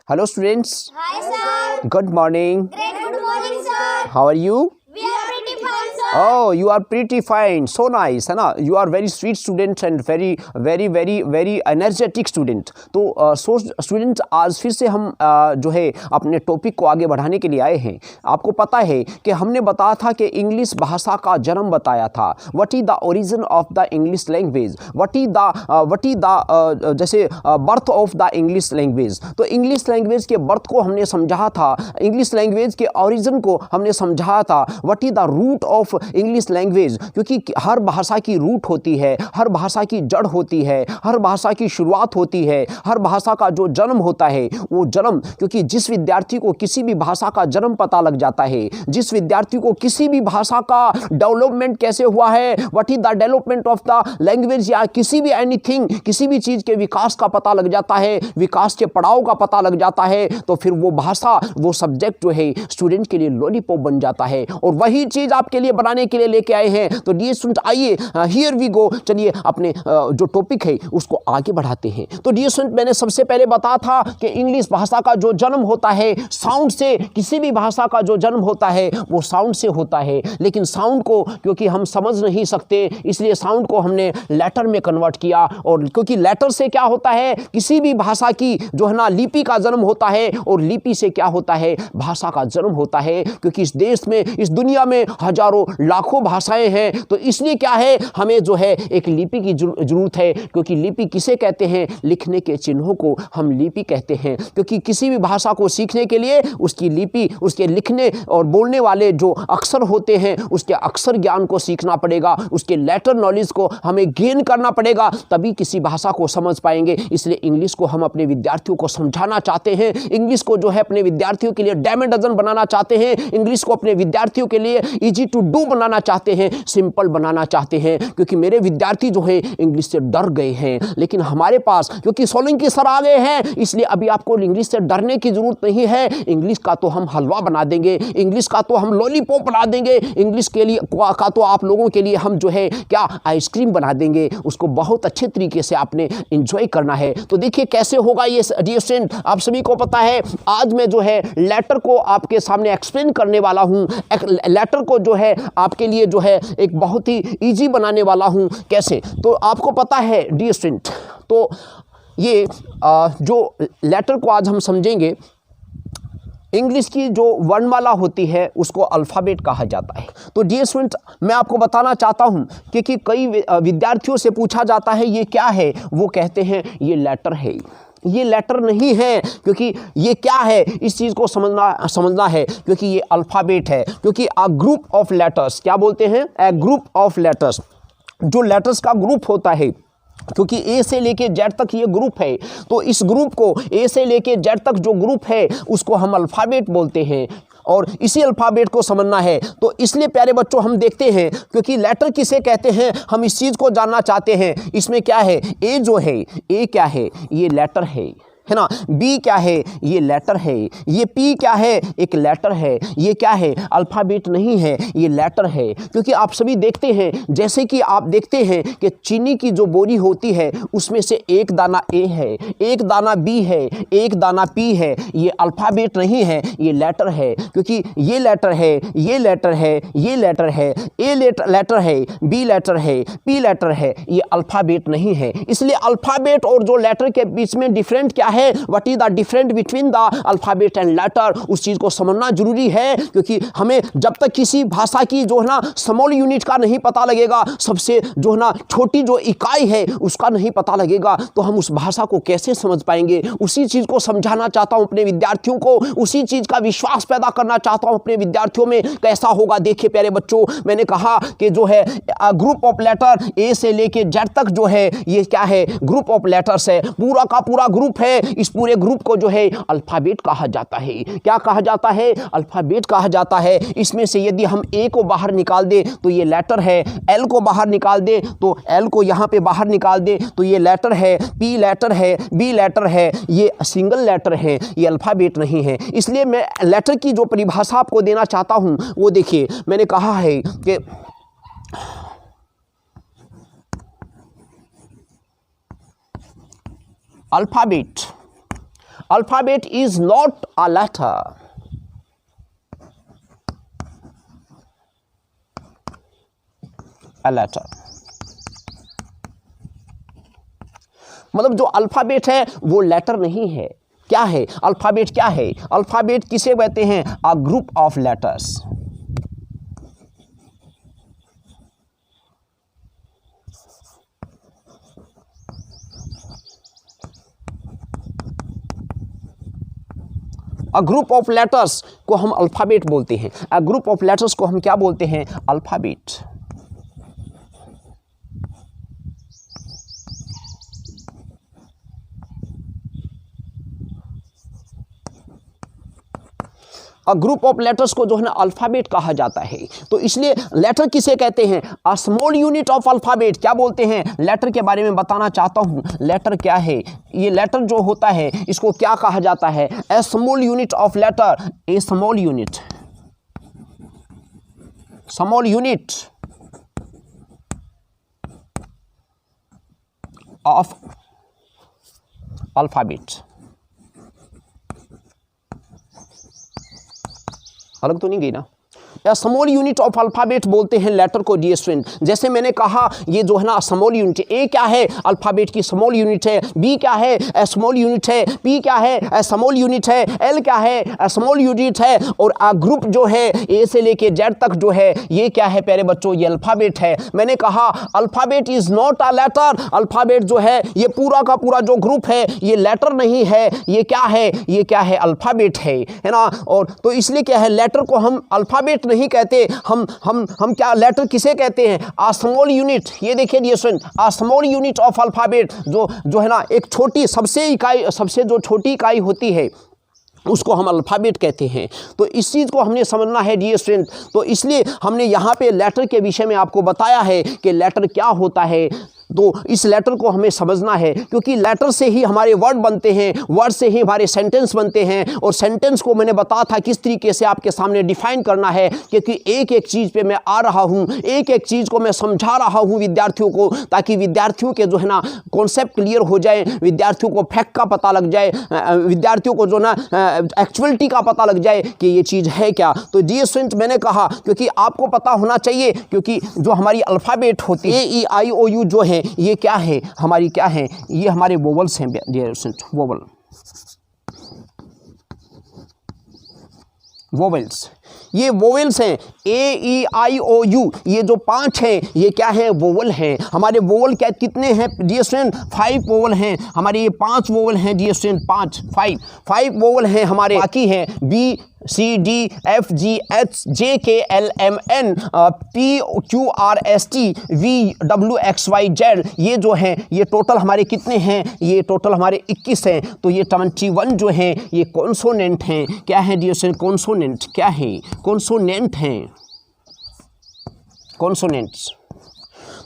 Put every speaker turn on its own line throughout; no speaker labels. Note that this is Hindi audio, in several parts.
Hello students.
Hi sir.
Good morning.
Great good morning sir.
How are you?
We are pretty fine sir.
Oh, you are pretty fine. So nice, है ना? You are very sweet student and very energetic student. तो स्टूडेंट्स आज फिर से हम जो है अपने टॉपिक को आगे बढ़ाने के लिए आए हैं। आपको पता है कि हमने बताया था कि इंग्लिश भाषा का जन्म बताया था। What is the origin of the English language, what is the जैसे birth of the English language. तो इंग्लिश लैंग्वेज के बर्थ को हमने समझा था, इंग्लिश लैंग्वेज के ओरिजिन को हमने समझा था। What is the root of English language, क्योंकि हर भाषा की रूट होती है, हर भाषा की जड़ होती है, हर भाषा की शुरुआत होती है, हर भाषा का जो जन्म होता है वो जन्म, क्योंकि जिस विद्यार्थी को किसी भी भाषा का जन्म पता लग जाता है, जिस विद्यार्थी को किसी भी भाषा का डेवलपमेंट कैसे हुआ है, what is the development of the language, या किसी भी एनीथिंग, किसी भी चीज़ के विकास का पता लग जाता है, विकास के पड़ाव का पता लग जाता है, तो फिर वो भाषा, वो सब्जेक्ट जो है स्टूडेंट के लिए लॉलीपॉप बन जाता है। और वही चीज़ आपके लिए बनाने के लिए लेके आए हैं। तो डियर स्टूडेंट, आइए हियर वी गो, चलिए अपने जो टॉपिक है उसको आगे बढ़ाते हैं। तो डियर स्टूडेंट, मैंने सबसे पहले बताया था कि इंग्लिश भाषा का जो जन्म होता है साउंड से, किसी भी भाषा का जो जन्म होता है वो साउंड से होता है। लेकिन साउंड को क्योंकि हम समझ नहीं सकते, इसलिए साउंड को हमने लेटर में कन्वर्ट किया। और क्योंकि लेटर से क्या होता है, किसी भी भाषा की जो है ना लिपि का जन्म होता है, और लिपि से क्या होता है, भाषा का जन्म होता है। क्योंकि इस देश में, इस दुनिया में हजारों लाखों भाषाएं हैं, तो इसलिए क्या है, हमें जो है एक लिपि की जरूरत है। क्योंकि लिपि किसे कहते हैं, लिखने के चिन्हों को हम लिपि कहते हैं। क्योंकि किसी भी भाषा को सीखने के लिए उसकी लिपि, उसके लिखने और बोलने वाले जो अक्षर होते हैं, उसके अक्षर ज्ञान को सीखना पड़ेगा, उसके लेटर नॉलेज को हमें गेन करना पड़ेगा, तभी किसी भाषा को समझ पाएंगे। इसलिए इंग्लिश को हम अपने विद्यार्थियों को समझाना चाहते हैं, इंग्लिश को जो है अपने विद्यार्थियों के लिए डैम एंड डजन बनाना चाहते हैं, इंग्लिश को अपने विद्यार्थियों के लिए इजी टू डू बनाना चाहते हैं, सिंपल बनाना चाहते हैं। क्योंकि मेरे विद्यार्थी जो है इंग्लिश से डर गए हैं, लेकिन हमारे पास क्योंकि सोलंकी सर आ गए हैं, इसलिए अभी आपको इंग्लिश से डरने की जरूरत नहीं है। इंग्लिश का तो हम हलवा बना देंगे, इंग्लिश का तो हम लॉलीपॉप बना देंगे, इंग्लिश के लिए का तो आप लोगों के लिए हम जो है क्या आइसक्रीम बना देंगे। उसको बहुत अच्छे तरीके से आपने इंजॉय करना है। तो देखिए कैसे होगा ये डियर स्टूडेंट, आप सभी को पता है आज मैं जो है लेटर को आपके सामने एक्सप्लेन करने वाला हूँ। लेटर को जो है आपके लिए जो है एक बहुत ही इजी बनाने वाला हूँ। कैसे, तो आपको पता है डियर स्टूडेंट, तो ये जो लेटर को आज हम समझेंगे, इंग्लिश की जो वर्णमाला होती है उसको अल्फ़ाबेट कहा जाता है। तो डियर स्टूडेंट, मैं आपको बताना चाहता हूँ कि कई विद्यार्थियों से पूछा जाता है ये क्या है, वो कहते हैं ये लेटर है। ये लेटर नहीं है, क्योंकि ये क्या है इस चीज़ को समझना है। क्योंकि ये अल्फ़ाबेट है, क्योंकि अ ग्रुप ऑफ लेटर्स, क्या बोलते हैं, ए ग्रुप ऑफ लेटर्स, जो लेटर्स का ग्रुप होता है। क्योंकि ए से लेके जेड तक ये ग्रुप है, तो इस ग्रुप को, ए से लेके जेड तक जो ग्रुप है उसको हम अल्फ़ाबेट बोलते हैं। और इसी अल्फ़ाबेट को समझना है। तो इसलिए प्यारे बच्चों हम देखते हैं, क्योंकि लेटर किसे कहते हैं हम इस चीज़ को जानना चाहते हैं। इसमें क्या है, ए जो है, ए क्या है, ये लेटर है ना। बी क्या है, ये लेटर है। ये पी क्या है, एक लेटर है। ये क्या है, अल्फ़ाबेट नहीं है, ये लेटर है। क्योंकि आप सभी देखते हैं, जैसे कि आप देखते हैं कि चीनी की जो बोरी होती है उसमें से एक दाना ए है, एक दाना बी है, एक दाना पी है। ये अल्फ़ाबेट नहीं है, ये लेटर है। क्योंकि ये लेटर है, ये लेटर है, ये लेटर है, ए लेटर है, बी लेटर है, पी लेटर है, ये अल्फ़ाबेट नहीं है। इसलिए अल्फ़ाबेट और जो लेटर के बीच में डिफरेंट क्या है, what is the different between the alphabet and later, उस चीज़ को समझना जरूरी है। क्योंकि हमें जब तक किसी भाषा की जो है ना स्मॉल यूनिट का नहीं पता लगेगा, सबसे जो है ना छोटी जो इकाई है उसका नहीं पता लगेगा, तो हम उस भाषा को कैसे समझ पाएंगे। उसी चीज़ को समझाना चाहता हूँ अपने विद्यार्थियों को, उसी चीज़ का विश्वास पैदा करना चाहता हूँ अपने विद्यार्थियों में। कैसा होगा, देखिए प्यारे बच्चों, मैंने कहा कि जो है ग्रुप ऑफ लेटर, ए से लेके जेड तक जो है ये क्या है, ग्रुप ऑफ लेटर्स है, पूरा का पूरा ग्रुप है। इस पूरे ग्रुप को जो है अल्फ़ाबेट कहा जाता है। क्या कहा जाता है, अल्फ़ाबेट कहा जाता है। इसमें से यदि हम ए को बाहर निकाल दे तो ये लेटर है, एल को बाहर निकाल दे तो एल को यहाँ पे बाहर निकाल दे तो ये लेटर है, पी लेटर है, बी लेटर है, ये सिंगल लेटर है, ये अल्फ़ाबेट नहीं है। इसलिए मैं लेटर की जो परिभाषा आपको देना चाहता हूँ वो देखिए, मैंने कहा है कि alphabet alphabet is not a letter. Letter मतलब जो अल्फाबेट है वो लेटर नहीं है। क्या है अल्फाबेट? क्या है अल्फाबेट? किसे कहते हैं? A group of letters. A group of letters को हम अल्फाबेट बोलते हैं। अ ग्रुप ऑफ लेटर्स को हम क्या बोलते हैं? Alphabet. A group of letters को जो है ना अल्फाबेट कहा जाता है। तो इसलिए लेटर किसे कहते हैं? A small unit of alphabet. क्या बोलते हैं? लेटर के बारे में बताना चाहता हूं। लेटर क्या है? ये लेटर जो होता है इसको क्या कहा जाता है? A small unit of letter. A small unit, small unit of alphabet. अलग तो नहीं गई ना? या स्मॉल यूनिट ऑफ अल्फाबेट बोलते हैं लेटर को डियर स्टूडेंट। जैसे मैंने कहा ये जो है ना स्मॉल यूनिट, ए क्या है? अल्फाबेट की स्मॉल यूनिट है। बी क्या है? ए स्मॉल यूनिट है। पी क्या है? ए स्मॉल यूनिट है। एल क्या है? ए स्मॉल यूनिट है। और आ ग्रुप जो है ए से लेके जेड तक जो है ये क्या है प्यारे बच्चों? ये अल्फाबेट है। मैंने कहा alphabet is not a letter. Alphabet जो है ये पूरा का पूरा जो ग्रुप है ये लेटर नहीं है। ये क्या है? ये क्या है? अल्फाबेट है ना। और तो इसलिए क्या है लेटर को हम अल्फाबेट नहीं कहते। हम क्या लेटर किसे कहते हैं? A small unit. ये देखिए dear student, a small unit of alphabet जो है ना एक छोटी सबसे जो छोटी इकाई होती है उसको हम अल्फ़ाबेट कहते हैं। तो इस चीज़ को हमने समझना है डियर स्टूडेंट। तो इसलिए हमने यहाँ पे लेटर के विषय में आपको बताया है कि लेटर क्या होता है। तो इस लेटर को हमें समझना है क्योंकि लेटर से ही हमारे वर्ड बनते हैं, वर्ड से ही हमारे सेंटेंस बनते हैं। और सेंटेंस को मैंने बताया था किस तरीके से आपके सामने डिफाइन करना है, क्योंकि एक एक चीज़ पे मैं आ रहा हूँ, एक एक चीज़ को मैं समझा रहा हूँ विद्यार्थियों को, ताकि विद्यार्थियों के जो है ना कॉन्सेप्ट क्लियर हो जाए, विद्यार्थियों को फैक्ट का पता लग जाए, विद्यार्थियों को जो ना एक्चुअलिटी का पता लग जाए कि ये चीज़ है क्या। तो डियर स्टूडेंट मैंने कहा क्योंकि आपको पता होना चाहिए, क्योंकि जो हमारी अल्फ़ाबेट होती है AEIOU जो है ये क्या है? हमारी क्या है? ये हमारे वोवल्स हैं डियर स्टूडेंट। वोवल्स, ये वोवेल्स हैं AEIOU। ये जो 5 हैं ये क्या है? वोवल हैं। हमारे वोवल क्या कितने हैं डियर स्टूडेंट? 5 वोवल हैं हमारे। ये 5 वोवल हैं डियर स्टूडेंट। 5 वोवल हैं हमारे। बाकी हैं BCDFGHJKLMN PQRST VWXYZ। ये जो हैं ये टोटल हमारे कितने हैं? ये टोटल हमारे 21 हैं। तो ये 21 जो हैं ये कॉन्सोनेंट हैं। क्या है डियर स्टूडेंट? कॉन्सोनेंट। क्या है? कॉन्सोनेंट हैं, कॉन्सोनेंट्स।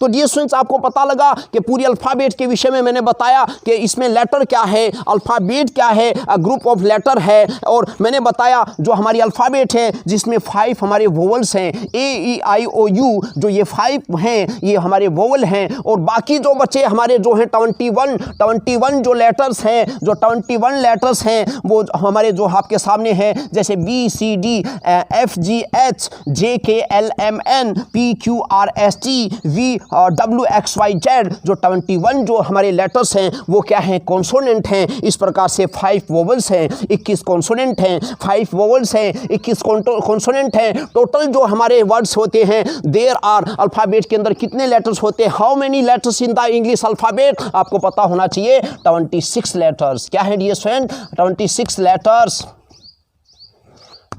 तो डियर स्टूडेंट्स आपको पता लगा कि पूरी अल्फ़ाबेट के विषय में मैंने बताया कि इसमें लेटर क्या है, अल्फ़ाबेट क्या है, अ ग्रुप ऑफ लेटर है। और मैंने बताया जो हमारी अल्फ़ाबेट है जिसमें 5 हमारे वोवल्स हैं AEIOU, जो ये 5 हैं ये हमारे वोवल हैं। और बाकी जो बचे हमारे जो हैं 21 जो लेटर्स हैं, जो 21 लेटर्स हैं वो हमारे जो आपके सामने हैं, जैसे BCDFGHJKLMN PQRST VWXYZ। जो 21 जो हमारे लेटर्स हैं वो क्या हैं? कॉन्सोनेंट हैं। इस प्रकार से 5 वोवल्स हैं, 21 कॉन्सोनेंट हैं। 5 वोवल्स हैं, 21 कॉन्सोनेंट हैं। टोटल जो हमारे वर्ड्स होते हैं देयर आर, अल्फ़ाबेट के अंदर कितने लेटर्स होते हैं? How many letters in the English alphabet? आपको पता होना चाहिए 26 लेटर्स। क्या है डियर फ्रेंड? 26 लेटर्स।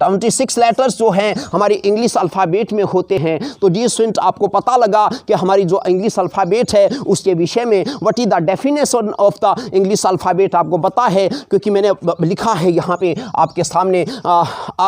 26 लेटर्स जो हैं हमारी इंग्लिश अल्फ़ाबेट में होते हैं। तो डियर स्टूडेंट आपको पता लगा कि हमारी जो इंग्लिश अल्फ़ाबेट है उसके विषय में what is the definition of the English alphabet आपको पता है, क्योंकि मैंने लिखा है यहाँ पे आपके सामने अ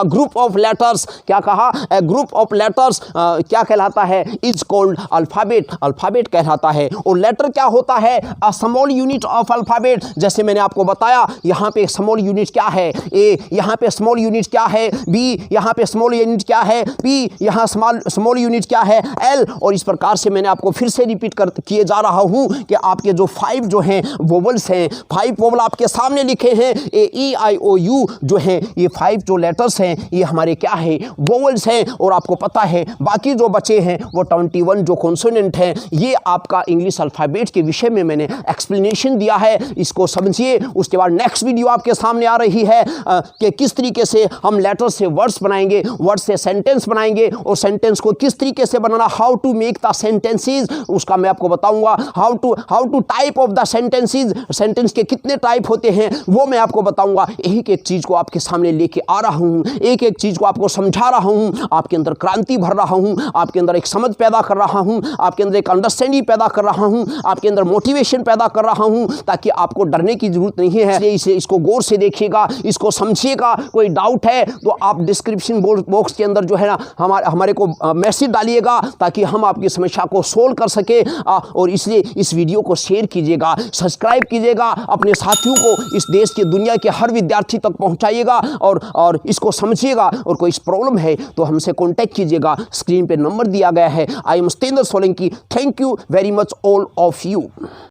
ग्रुप ऑफ लेटर्स। क्या कहा? ए ग्रुप ऑफ लेटर्स क्या कहलाता है? Is called alphabet. अल्फ़ाबेट कहलाता है। और लेटर क्या होता है? A small unit of alphabet. जैसे मैंने आपको बताया यहाँ पे स्मॉल यूनिट क्या है? ए। यहाँ पे स्मॉल यूनिट क्या है? बी यहाँ पे स्मॉल यूनिट क्या है, पी यहाँ स्मॉल यूनिट क्या है, एल। और इस प्रकार से मैंने आपको फिर से रिपीट किए जा रहा हूँ कि आपके जो 5 जो हैं वोवल्स हैं, 5 वोवल आपके सामने लिखे हैं, ए ई आई ओ यू जो हैं, ये 5 जो लेटर्स हैं ये हमारे क्या है, वोवल्स हैं। और आपको पता है बाकी जो बचे हैं वो 21 जो कॉन्सोनेंट हैं। ये आपका इंग्लिश अल्फ़ाबेट के विषय में मैंने एक्सप्लेनेशन दिया है, इसको समझिए। उसके बाद नेक्स्ट वीडियो आपके सामने आ रही है कि किस तरीके से हम लेटर से वर्ड्स बनाएंगे, वर्ड से सेंटेंस बनाएंगे, और सेंटेंस को किस तरीके से बनाना, how to make the sentences, उसका मैं आपको बताऊंगा। How to type of the sentences, sentence के कितने टाइप होते हैं वो मैं आपको बताऊंगा। एक एक चीज़ को आपके सामने लेके आ रहा हूँ, एक एक चीज़ को आपको समझा रहा हूँ, आपके अंदर क्रांति भर रहा हूँ, आपके अंदर एक समझ पैदा कर रहा हूँ, आपके अंदर एक अंडरस्टैंडिंग पैदा कर रहा हूँ, आपके अंदर मोटिवेशन पैदा कर रहा हूँ, ताकि आपको डरने की जरूरत नहीं है। इसको गौर से देखिएगा, इसको समझिएगा। कोई डाउट है तो आप डिस्क्रिप्शन बॉक्स के अंदर जो है ना हमारे को मैसेज डालिएगा, ताकि हम आपकी समस्या को सोल्व कर सके। और इसलिए इस वीडियो को शेयर कीजिएगा, सब्सक्राइब कीजिएगा, अपने साथियों को इस देश के दुनिया के हर विद्यार्थी तक पहुंचाइएगा, और इसको समझिएगा। और कोई प्रॉब्लम है तो हमसे कांटेक्ट कीजिएगा, स्क्रीन पे नंबर दिया गया है। I am Satendra Solanki. Thank you very much all of you.